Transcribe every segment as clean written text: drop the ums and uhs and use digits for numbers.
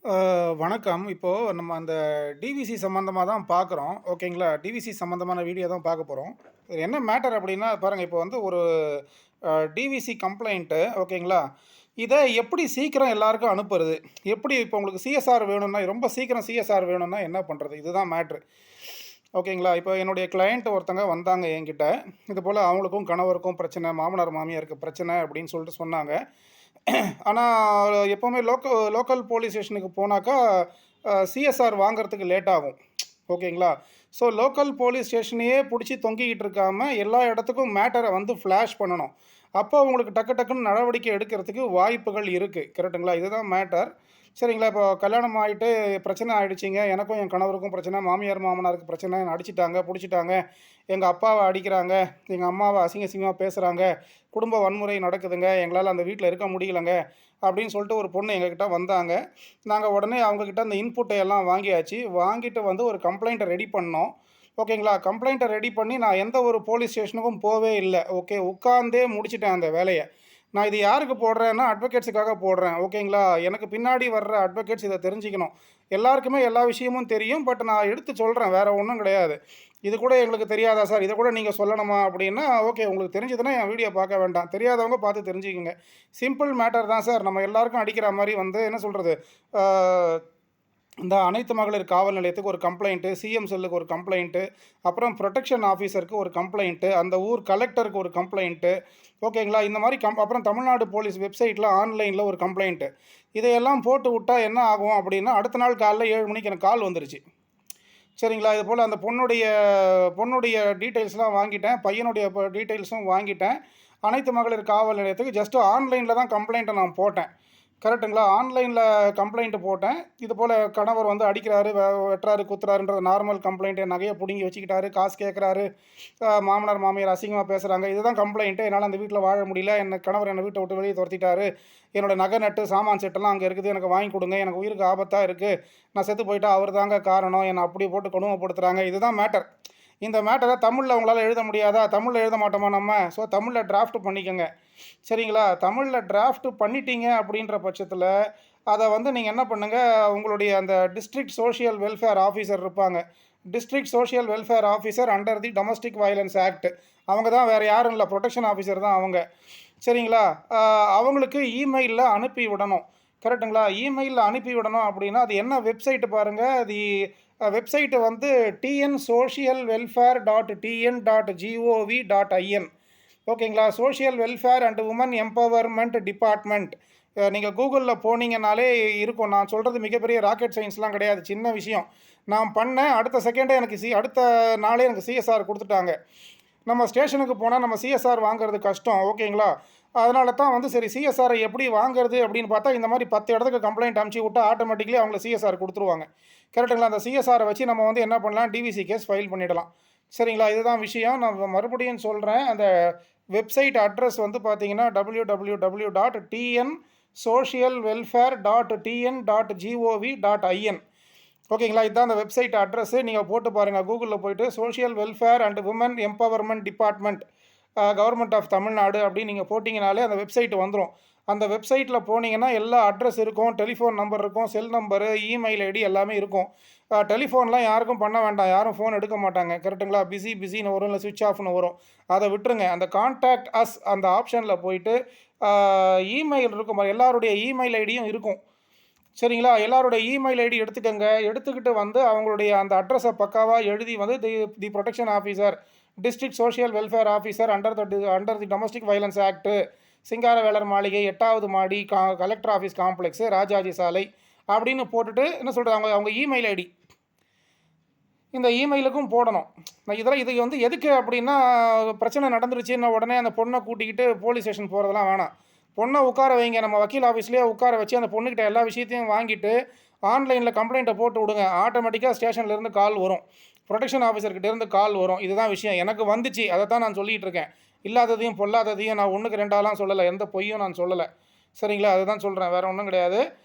அ வணக்கம். இப்போ நம்ம அந்த டிவிசி சம்மந்தமா தான் பார்க்குறோம். ஓகேங்களா? டிவிசி சம்மந்தமான வீடியோ தான் பார்க்க போறோம். இது என்ன மேட்டர் அப்டின்னா, பாருங்க இப்போ வந்து ஒரு டிவிசி கம்ப்ளைண்ட்டு ஓகேங்களா? இத எப்படி சீக்கிரம் எல்லாருக்கும் அனுப்புறது? எப்படி இப்போ உங்களுக்கு சிஎஸ்ஆர் வேணும்னா, ரொம்ப சீக்கிரம் சிஎஸ்ஆர் வேணும்னா என்ன பண்றது? இதுதான் மேட்ரு. ஓகேங்களா? இப்போ என்னுடைய கிளையண்ட் ஒருத்தங்க வந்தாங்க என்கிட்ட. இதுபோல அவங்களுக்கும் கணவருக்கும் பிரச்சனை, மாமனார், மாமியாருக்கு பிரச்சனை அப்டின்னு சொல்லிட்டு சொன்னாங்க. ஆனா, எப்பவுமே லோக்கல் போலீஸ் ஸ்டேஷனுக்கு போனாக்கா, சிஎஸ்ஆர் வாங்குறதுக்கு லேட் ஆகும். ஓகேங்களா? ஸோ, லோக்கல் போலீஸ் ஸ்டேஷனையே புடிச்சு தொங்கிக்கிட்டு இருக்காம, எல்லா இடத்துக்கும் மேட்டர வந்து ஃபிளாஷ் பண்ணணும். அப்போ உங்களுக்கு டக்கு டக்குன்னு நடவடிக்கை எடுக்கிறதுக்கு வாய்ப்புகள் இருக்கு. கரெக்ட்டுங்களா? இதுதான் மேட்டர். சரிங்களா? இப்போ கல்யாணம் ஆயிட்டு பிரச்சனை ஆயிடுச்சுங்க. எனக்கும் என் கணவருக்கும் பிரச்சனை, மாமியார், மாமனாருக்கு பிரச்சனை. என்ன அடிச்சுட்டாங்க, புடிச்சுட்டாங்க. எங்க அப்பாவ அடிக்கிறாங்க, எங்க அம்மாவ அசிங்க அசிங்கமா பேசுறாங்க. குடும்ப வன்முறை நடக்குதுங்க. எங்களால அந்த வீட்ல இருக்க முடியலங்க. அப்படின்னு சொல்லிட்டு ஒரு பொண்ணு எங்ககிட்ட வந்தாங்க. நாங்க உடனே அவங்ககிட்ட அந்த இன்புட்ட எல்லாம் வாங்கியாச்சு. வாங்கிட்டு வந்து ஒரு கம்ப்ளைண்ட்ட ரெடி பண்ணோம். ஓகேங்களா? கம்ப்ளைண்ட்ட ரெடி பண்ணி நான் எந்த ஒரு போலீஸ் ஸ்டேஷனுக்கும் போவே இல்ல. ஓகே. உட்கார்ந்தே முடிச்சுட்டேன் அந்த வேலைய. நான் இது யாருக்கு போடுறேன்னா, அட்வொகேட்ஸுக்காக போடுறேன். ஓகேங்களா? எனக்கு பின்னாடி வர்ற அட்வொகேட்ஸ் இத தெரிஞ்சுக்கணும். எல்லாருக்குமே எல்லா விஷயமும் தெரியும். பட் நான் எடுத்து சொல்றேன். வேற ஒண்ணும் கிடையாது. "இது கூட எங்களுக்கு தெரியாதா சார்? இத கூட நீங்க சொல்லணுமா?" அப்படின்னா, ஓகே உங்களுக்கு தெரிஞ்சதுன்னா என் வீடியோ பார்க்க வேண்டாம். தெரியாதவங்க பார்த்து தெரிஞ்சுக்கங்க. சிம்பிள் மேட்டர் தான் சார். நம்ம எல்லாருக்கும் அடிக்கிற மாரி வந்து என்ன சொல்றது? ஆ இந்த அனைத்து மகளிர் காவல் நிலையத்துக்கு ஒரு கம்ப்ளைண்ட்டு, சிஎம் செல்லுக்கு ஒரு கம்ப்ளைண்ட்டு, அப்புறம் புரொடெக்ஷன் ஆஃபீஸருக்கு ஒரு கம்ப்ளைண்ட்டு, அந்த ஊர் கலெக்டருக்கு ஒரு கம்ப்ளைண்ட்டு, ஓகேங்களா? இந்த மாரி அப்புறம் தமிழ்நாடு போலீஸ் வெப்சைட்ல ஆன்லைன்ல ஒரு கம்ப்ளைண்ட்டு. இதையெல்லாம் போட்டு விட்டா என்ன ஆகும் அப்படின்னா, அடுத்த நாள் காலைல 7 மணிக்கு எனக்கு கால் வந்துருச்சு. சரிங்களா? இது போல அந்த பொண்ணுடைய பொண்ணுடைய டீட்டெயில்ஸ்லாம் வாங்கிட்டேன். பையனுடைய டீட்டெயில்ஸும் வாங்கிட்டேன். அனைத்து மகளிர் காவல் நிலையத்துக்கு ஜஸ்ட் ஆன்லைன்ல தான் கம்ப்ளைண்ட்ட நான் போட்டேன். கரெக்ட்டுங்களா? ஆன்லைன்ல கம்ப்ளைண்ட் போட்டேன். இது போல கணவர் வந்து அடிக்கிறாரு, வெட்டுறாரு, குத்துறாருன்றது நார்மல் கம்ப்ளைண்ட். என் நகைய புடுங்கி வச்சுக்கிட்டாரு, காசு கேட்குறாரு, மாமனார், மாமியார் அசிங்கமா பேசுறாங்க. இதுதான் கம்ப்ளைண்ட். என்னால அந்த வீட்ல வாழ முடியல. கணவர் என்ன வீட்ட விட்டு வெளிய தொரத்திட்டாரு. என்னோட நகை, நட்டு, சாமான் செட்டெல்லாம் அங்க இருக்குது. எனக்கு வாங்கி குடுங்க. எனக்கு உயிருக்கு ஆபத்தா இருக்கு. நான் செத்து போயிட்டா அவரு தாங்க காரணம். என்ன அப்படி போட்டு கொடுமைப்படுத்துறாங்க. இதுதான் மேட்டர். இந்த மேட்டர தமிழ்ல உங்களால எழுத முடியாதா? தமிழ்ல எழுத மாட்டோமா நம்ம? ஸோ தமிழ்ல டிராஃப்ட் பண்ணிக்கங்க. சரிங்களா? தமிழ்ல டிராஃப்ட் பண்ணிட்டீங்க அப்படின்ற பட்சத்தில, அத வந்து நீங்க என்ன பண்ணுங்க, உங்களுடைய அந்த டிஸ்ட்ரிக்ட் சோஷியல் வெல்ஃபேர் ஆஃபீசர் இருப்பாங்க. District social welfare officer under the domestic violence act. அவங்க தான் வேற யாரும் இல்ல. புரொடெக்ஷன் ஆஃபீசர் தான் அவங்க. சரிங்களா? அ அவங்களுக்கு இமெயில்ல அனுப்பி விடணும். கரெக்ட்டுங்களா? இமெயில்ல அனுப்பி விடணும் அப்படின்னா, அது என்ன வெப்சைட் பாருங்க. அது வெப்சைட் வந்து tnsocialwelfare.tn.gov.in. ஓகேங்களா? Social welfare and women empowerment department. நீங்க கூகுள்ல போனீங்கன்னாலே இருக்கும். நான் சொல்றது மிகப்பெரிய ராக்கெட் சயன்ஸ்லாம் கிடையாது. சின்ன விஷயம். நான் பண்ணேன். அடுத்த செகண்டே எனக்கு அடுத்த நாளே எனக்கு சிஎஸ்ஆர் குடுத்துட்டாங்க. நம்ம ஸ்டேஷனுக்கு போனா நம்ம சிஎஸ்ஆர் வாங்குறது கஷ்டம். ஓகேங்களா? அதனால தான் வந்து சரி சிஎஸ்ஆரை எப்படி வாங்குறது அப்படின்னு பார்த்தா, இந்த மாரி 10 இடத்துக்கு கம்ப்ளைண்ட் அனுப்பிச்சு விட்டா ஆட்டோமேட்டிக்கலி அவங்கள சிஎஸ்ஆர் குடுத்துருவாங்க. கரெக்ட்டுங்களா? அந்த சிஎஸ்ஆர வச்சு நம்ம வந்து என்ன பண்ணலாம், டிவிசி கேஸ் ஃபைல் பண்ணிடலாம். சரிங்களா? இதுதான் விஷயம். நான் மறுபடியும் சொல்றேன். அந்த வெப்சைட் அட்ரஸ் வந்து பார்த்தீங்கன்னா, www.tnsocialwelfare.tn.gov.in. ஓகேங்களா? இதான் அந்த வெப்சைட் அட்ரஸு. நீங்க போட்டு பாருங்க. கூகுள்ல போயிட்டு social welfare and women empowerment department, government of Tamil Nadu அப்படின்னு நீங்க போட்டீங்கனாலே அந்த வெப்சைட் வந்துரும். அந்த வெப்சைட்ல போனீங்கன்னா, எல்லா அட்ரஸ் இருக்கும், டெலிஃபோன் நம்பர் இருக்கும், செல் நம்பரு, இமெயில் ஐடி எல்லாமே இருக்கும். டெலிஃபோன்லாம் யாருக்கும் பண்ண வேண்டாம். யாரும் ஃபோன் எடுக்க மாட்டாங்க. கரெக்ட்டுங்களா? பிஸின்னு வரும், இல்ல ஸ்விட்ச் ஆஃப்னு வரும். அத விட்டுருங்க. அந்த கான்டாக்ட் அஸ் அந்த ஆப்ஷன்ல போயிட்டு, அ இமெயில் இருக்கும் பாருங்க. எல்லாருடைய இமெயில் ஐடியும் இருக்கும். சரிங்களா? எல்லாருடைய இமெயில் ஐடி எடுத்துக்கங்க. எடுத்துக்கிட்டு வந்து அவங்களுடைய அந்த அட்ரஸ பக்காவா எழுதி வந்து the the protection officer, district social welfare officer under the domestic violence act, Singaravelar Maaligai, 8வது மாடி, கலெக்டர் ஆஃபீஸ் காம்ப்ளெக்ஸ், ராஜாஜி சாலை அப்படின்னு போட்டுட்டு என்ன சொல்றது, அவங்க அவங்க இமெயில் ஐடி இந்த இமெயிலுக்கும் போடணும். நான் இது வந்து எதுக்கு அப்படின்னா, பிரச்சனை நடந்துருச்சுன்ன உடனே அந்த பொண்ண கூட்டிக்கிட்டு போலீஸ் ஸ்டேஷன் போறதெல்லாம் வேணாம். பொண்ண உட்கார வைங்க. நம்ம வக்கீல் ஆஃபீஸ்லயே உட்கார வச்சு அந்த பொண்ணுகிட்ட எல்லா விஷயத்தையும் வாங்கிட்டு, ஆன்லைன்ல கம்ப்ளைண்ட்ட போட்டு விடுங்க. ஆட்டோமேட்டிக்கா ஸ்டேஷன்ல இருந்து கால் வரும். புரொடெக்ஷன் ஆஃபீசர் கிட்ட இருந்து கால் வரும். இதுதான் விஷயம். எனக்கு வந்துச்சு. அதத்தான் நான் சொல்லிட்டு இருக்கேன். இல்லாததையும், பொல்லாததையும் நான் 1க்கு 2ஆலாம் சொல்லல. எந்த பொய்யும் நான் சொல்லல. சரிங்களா? அதுதான் சொல்றேன். வேற ஒண்ணும் கிடையாது.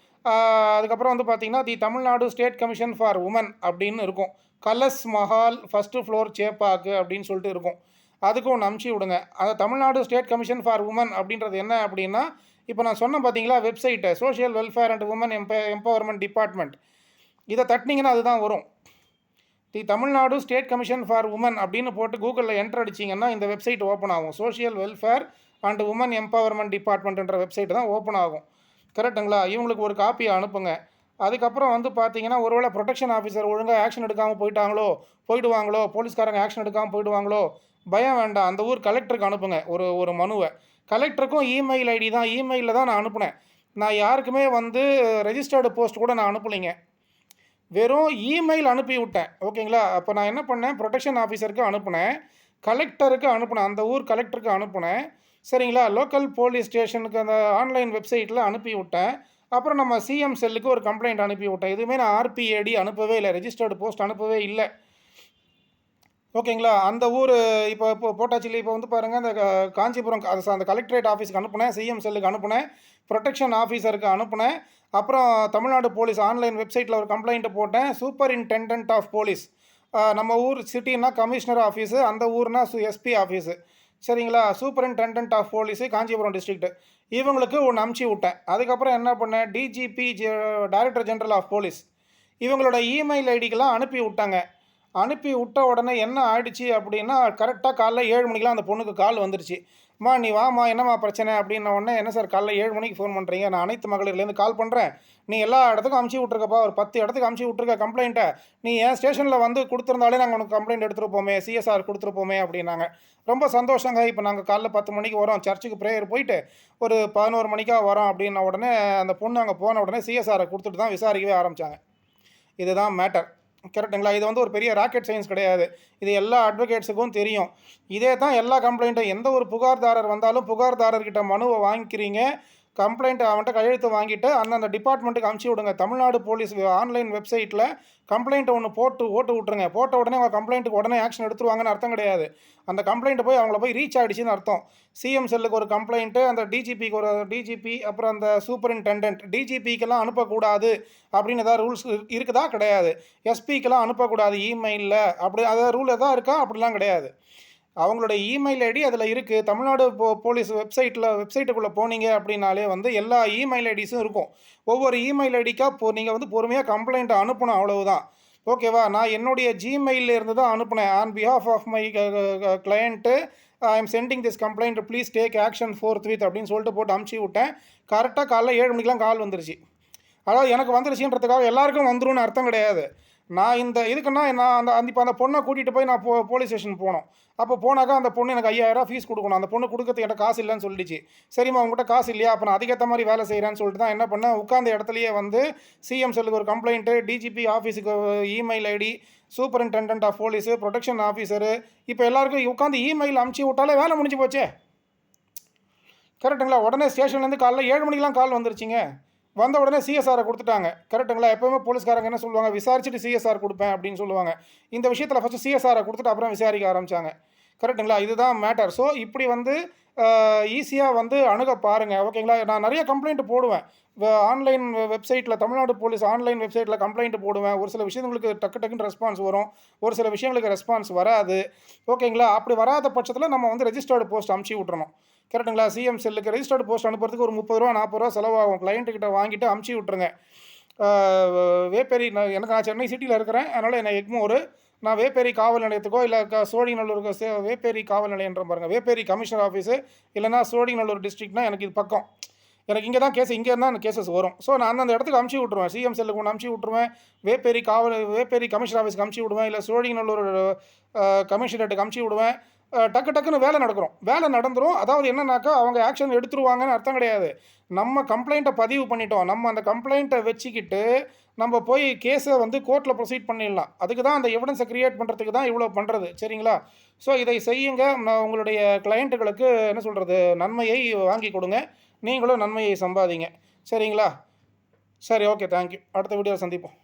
ஆ அதுக்கப்புறம் வந்து பார்த்தீங்கன்னா, the Tamil Nadu state commission for women அப்படின்னு இருக்கும். கலஸ் மஹால், ஃபர்ஸ்ட் ஃப்ளோர், சேப்பாக்கு அப்படின்னு சொல்லிட்டு இருக்கும். அதுக்கு ஒண்ணு அனுப்பிச்சு விடுங்க. அந்த Tamil Nadu state commission for women அப்படின்றது என்ன அப்படின்னா, இப்போ நான் சொன்னேன் பார்த்தீங்களா website social welfare and women empowerment department. இதை தட்டினீங்கன்னா அதுதான் வரும். Tamil Nadu state commission for women அப்படின்னு போட்டு கூகுளில் என்டர் அடிச்சிங்கன்னா இந்த வெப்சைட் ஓப்பன் ஆகும். Social welfare and women empowerment டிபார்ட்மெண்ட்ன்ற வெப்சைட் தான் ஓப்பன் ஆகும். கரெக்டுங்களா? இவங்களுக்கு ஒரு காப்பியை அனுப்புங்க. அதுக்கப்புறம் வந்து பார்த்தீங்கன்னா ஒருவேளை ப்ரொடெக்ஷன் ஆஃபீஸர் ஒழுங்காக ஆக்ஷன் எடுக்காமல் போயிடுவாங்களோ, போலீஸ்காரங்க ஆக்ஷன் எடுக்காமல் போயிடுவாங்களோ, பயம் வேண்டாம். அந்த ஊர் கலெக்டருக்கு அனுப்புங்க ஒரு மனுவை. கலெக்டருக்கும் இமெயில் ஐடி தான், இமெயிலில் தான் நான் அனுப்புனேன். நான் யாருக்குமே வந்து ரெஜிஸ்டர்டு போஸ்ட் கூட நான் அனுப்பலைங்க. வெறும் இமெயில் அனுப்பி விட்டேன். ஓகேங்களா? அப்போ நான் என்ன பண்ணேன், ப்ரொடெக்ஷன் ஆஃபீஸருக்கு அனுப்புனேன், கலெக்டருக்கு அனுப்புனேன், அந்த ஊர் கலெக்டருக்கு அனுப்புனேன். சரிங்களா? லோக்கல் போலீஸ் ஸ்டேஷனுக்கு அந்த ஆன்லைன் வெப்சைட்டில் அனுப்பி விட்டேன். அப்புறம் நம்ம சிஎம் செல்லுக்கு ஒரு கம்ப்ளைண்ட் அனுப்பி விட்டேன். எதுவுமே நான் ஆர்பிஏடி அனுப்பவே இல்லை, ரெஜிஸ்டர்டு போஸ்ட் அனுப்பவே இல்லை. ஓகேங்களா? அந்த ஊர் இப்போ போட்டாச்சு இல்லை. இப்போ வந்து பாருங்கள், அந்த காஞ்சிபுரம் அந்த கலெக்டரேட் ஆஃபீஸுக்கு அனுப்புனேன், சிஎம் செல்லுக்கு அனுப்புனேன், ப்ரொடெக்ஷன் ஆஃபீஸருக்கு அனுப்புனேன். அப்புறம் தமிழ்நாடு போலீஸ் ஆன்லைன் வெப்சைட்டில் ஒரு கம்ப்ளைண்ட்டு போட்டேன். சூப்பரிண்டெண்டன்ட் ஆஃப் போலீஸ், நம்ம ஊர் சிட்டின்னா கமிஷனர் ஆஃபீஸு, அந்த ஊர்னா எஸ்பி ஆஃபீஸு. சரிங்களா? Superintendent of police Kanchipuram district, இவங்களுக்கு ஒன்று அமுச்சு விட்டேன். அதுக்கப்புறம் என்ன பண்ணேன், DGP director general of police, இவங்களோட இமெயில் ஐடிக்கெல்லாம் அனுப்பி விட்டாங்க. அனுப்பி விட்ட உடனே என்ன ஆயிடுச்சு அப்படின்னா, கரெக்டாக காலைல 7 மணிக்கெலாம் அந்த பொண்ணுக்கு கால் வந்துருச்சு. அம்மா நீ வாம்மா, என்னம்மா பிரச்சனை அப்படின்ன உடனே, என்ன சார் காலைல 7 மணிக்கு ஃபோன் பண்ணுறீங்க, நான் அனைத்து மகளிர்லேருந்து கால் பண்ணுறேன், நீ எல்லா இடத்துக்கும் அமுச்சு விட்ருக்கப்பா, ஒரு 10 இடத்துக்கு அமுச்சு விட்ருக்க கம்ப்ளைண்ட்டை, நீ என் ஸ்டேஷனில் வந்து கொடுத்துருந்தாலே நாங்கள் உனக்கு கம்ப்ளைண்ட் எடுத்துருப்போமே, சிஎஸ்ஆர் கொடுத்துருப்போமே அப்படின்னாங்க. ரொம்ப சந்தோஷங்க, இப்போ நாங்கள் காலைல 10 மணிக்கு வரோம், சர்ச்சுக்கு ப்ரேயர் போயிட்டு ஒரு 11 மணிக்காக வரோம் அப்படின்ன உடனே அந்த பொண்ணு அங்கே போன உடனே சிஎஸ்ஆரை கொடுத்துட்டு தான் விசாரிக்கவே ஆரம்பித்தாங்க. இதுதான் மேட்டர். கரெக்டுங்களா? இது வந்து ஒரு பெரிய ராக்கெட் சயின்ஸ் கிடையாது. இது எல்லா அட்வொகேட்ஸுக்கும் தெரியும். இதே தான் எல்லா கம்ப்ளைண்ட்டும், எந்த ஒரு புகார்தாரர் வந்தாலும் புகார்தாரர்கிட்ட மனுவை வாங்கிக்கிறீங்க, கம்ப்ளைண்ட் அவன்கிட்ட கையெழுத்து வாங்கிட்டு அந்தந்த டிபார்ட்மெண்ட்டுக்கு அமுச்சு விடுங்க. தமிழ்நாடு போலீஸ் ஆன்லைன் வெப்சைட்டில் கம்ப்ளைண்ட்டை ஒன்று ஓட்டு விட்ருங்க. போட்ட உடனே அவங்க கம்ப்ளைண்ட்டுக்கு உடனே ஆக்ஷன் எடுத்துருவாங்கன்னு அர்த்தம் கிடையாது. அந்த கம்ப்ளைண்ட்டை போய் அவங்கள போய் ரீச் ஆகிடுச்சின்னு அர்த்தம். சிஎம் செல்லுக்கு ஒரு கம்ப்ளைண்ட்டு, அந்த டிஜிபிக்கு ஒரு டிஜிபி, அப்புறம் அந்த சூப்பரிண்டெண்டன்ட், டிஜிபிக்கெல்லாம் அனுப்பக்கூடாது அப்படின்னு ஏதாவது ரூல்ஸ் இருக்குதா? கிடையாது. எஸ்பிக்கெல்லாம் அனுப்பக்கூடாது இமெயிலில், அப்படி அதாவது ரூல் எதாவது இருக்கா? அப்படிலாம் கிடையாது. அவங்களோட இமெயில் ஐடி அதில் இருக்குது. தமிழ்நாடு போலீஸ் வெப்சைட்டுக்குள்ளே போனீங்க அப்படின்னாலே வந்து எல்லா இமெயில் ஐடிஸும் இருக்கும். ஒவ்வொரு இமெயில் ஐடிக்காக நீங்கள் வந்து பொறுமையாக கம்ப்ளைண்ட்டை அனுப்பணும், அவ்வளவுதான். ஓகேவா? நான் என்னுடைய ஜிமெயிலில் இருந்து தான் அனுப்புனேன். On behalf of my client I am sending this complaint, please take action forthwith அப்படின்னு சொல்லிட்டு போட்டு அமுச்சு விட்டேன். கரெக்டாக காலைல 7 மணிக்கெலாம் கால் வந்துருச்சு. அதாவது எனக்கு வந்துருச்சுன்றதுக்காக எல்லாருக்கும் வந்துரும்னு அர்த்தம் கிடையாது. நான் இந்த இதுக்குன்னா நான் இப்போ அந்த பொண்ணை கூட்டிகிட்டு போய் நான் போலீஸ் ஸ்டேஷன் போனோம். அப்போ போனாக்கா அந்த பொண்ணு எனக்கு 5000 ஃபீஸ் கொடுக்கணும். அந்த பொண்ணு கொடுக்கறதுக்கு என்கிட்ட காசு இல்லைன்னு சொல்லிடுச்சு. சரிம்மா உங்கள்கிட்ட காசு இல்லையா, அப்போ நான் அதுக்கேற்ற மாதிரி வேலை செய்கிறேன்னு சொல்லிட்டு தான் என்ன பண்ணேன், உட்காந்த இடத்துலையே வந்து சிஎம் செல்லுக்கு ஒரு கம்ப்ளைண்ட்டு, டிஜிபி ஆஃபீஸுக்கு email ID, superintendent of police, protection officer, இப்போ எல்லாருக்கும் உட்காந்து இமெயில் அமுச்சு விட்டாலே வேலை முடிஞ்சு போச்சே. கரெக்டுங்களா? உடனே ஸ்டேஷன்லேருந்து காலைல 7 மணிக்கெலாம் கால் வந்துருச்சுங்க. வந்த உடனே சிஎஸ்ஆரை கொடுத்துட்டாங்க. கரெக்டுங்களா? எப்போவுமே போலீஸ்காரங்க என்ன சொல்லுவாங்க, விசாரிச்சுட்டு சிஎஸ்ஆர் கொடுப்பேன் அப்படின்னு சொல்லுவாங்க. இந்த விஷயத்தில் ஃபஸ்ட்டு சிஎஸ்ஆரை கொடுத்துட்டு அப்புறம் விசாரிக்க ஆரம்பித்தாங்க. கரெக்டுங்களா? இதுதான் மேட்டர். ஸோ இப்படி வந்து ஈஸியாக வந்து அணுக பாருங்கள். ஓகேங்களா? நான் நிறைய கம்ப்ளைண்ட் போடுவேன். ஆன்லைன் வெப்சைட்டில், தமிழ்நாடு போலீஸ் ஆன்லைன் வெப்சைட்டில் கம்ப்ளைண்ட் போடுவேன். ஒரு சில விஷயங்களுக்கு டக்குன்னு ரெஸ்பான்ஸ் வரும், ஒரு சில விஷயங்களுக்கு ரெஸ்பான்ஸ் வராது. ஓகேங்களா? அப்படி வராத பட்சத்தில் நம்ம வந்து ரெஜிஸ்டர்டு போஸ்ட் அமுச்சு விட்றணும். கரெக்டுங்களா? சிஎம் செல்லுக்கு ரெஜிஸ்டர்டு போஸ்ட் அனுப்புறதுக்கு ஒரு 30 ரூபா 40 ரூபா செலவாகும். கிளைண்ட்டுக்கிட்ட வாங்கிட்டு அமுச்சு விட்ருங்க. வேப்பேரி, நான் சென்னை சிட்டியில் இருக்கிறேன், அதனால் என்னை எக்மோர், நான் வேப்பேரி காவல் நிலையத்துக்கோ இல்லை சோழிங்கநல்லூருக்கு வேப்பேரி காவல் நிலையன்ற பாருங்கள், வேப்பேரி கமிஷனர் ஆஃபீஸு இல்லைனா சோழிங்கநல்லூர் டிஸ்ட்ரிக்ட்னா எனக்கு இது பக்கம். எனக்கு இங்கே தான் இங்கே இருந்தால் எனக்கு கேசஸ் வரும். ஸோ நான் அந்தந்த இடத்துக்கு அமுச்சு விட்ருவேன். சிஎம் செல்லுக்கு ஒன்று அமுச்சு விட்ருவேன், வேப்பேரி கமிஷனர் ஆஃபீஸ்க்கு அமுச்சு விடுவேன், இல்லை சோழிங்கநல்லூர் கமிஷனரேட்டுக்கு அமுச்சு விடுவேன். டக்குன்னு வேலை நடந்துடும். அதாவது என்னன்னாக்கா அவங்க ஆக்ஷன் எடுத்துருவாங்கன்னு அர்த்தம் கிடையாது. நம்ம கம்ப்ளைண்ட்டை பதிவு பண்ணிட்டோம், நம்ம அந்த கம்ப்ளைண்ட்டை வச்சுக்கிட்டு நம்ம போய் கேஸை வந்து கோர்ட்டில் ப்ரொசீட் பண்ணிடலாம். அதுக்கு தான் அந்த எவிடன்ஸை க்ரியேட் பண்ணுறதுக்கு தான் இவ்வளோ பண்ணுறது. சரிங்களா? ஸோ இதை செய்யுங்க. உங்களுடைய கிளையண்ட்டுகளுக்கு என்ன சொல்கிறது, நன்மையை வாங்கி கொடுங்க, நீங்களும் நன்மையை சம்பாதிங்க. சரிங்களா? சரி, ஓகே, தேங்க்யூ. அடுத்த வீடியோவில் சந்திப்போம்.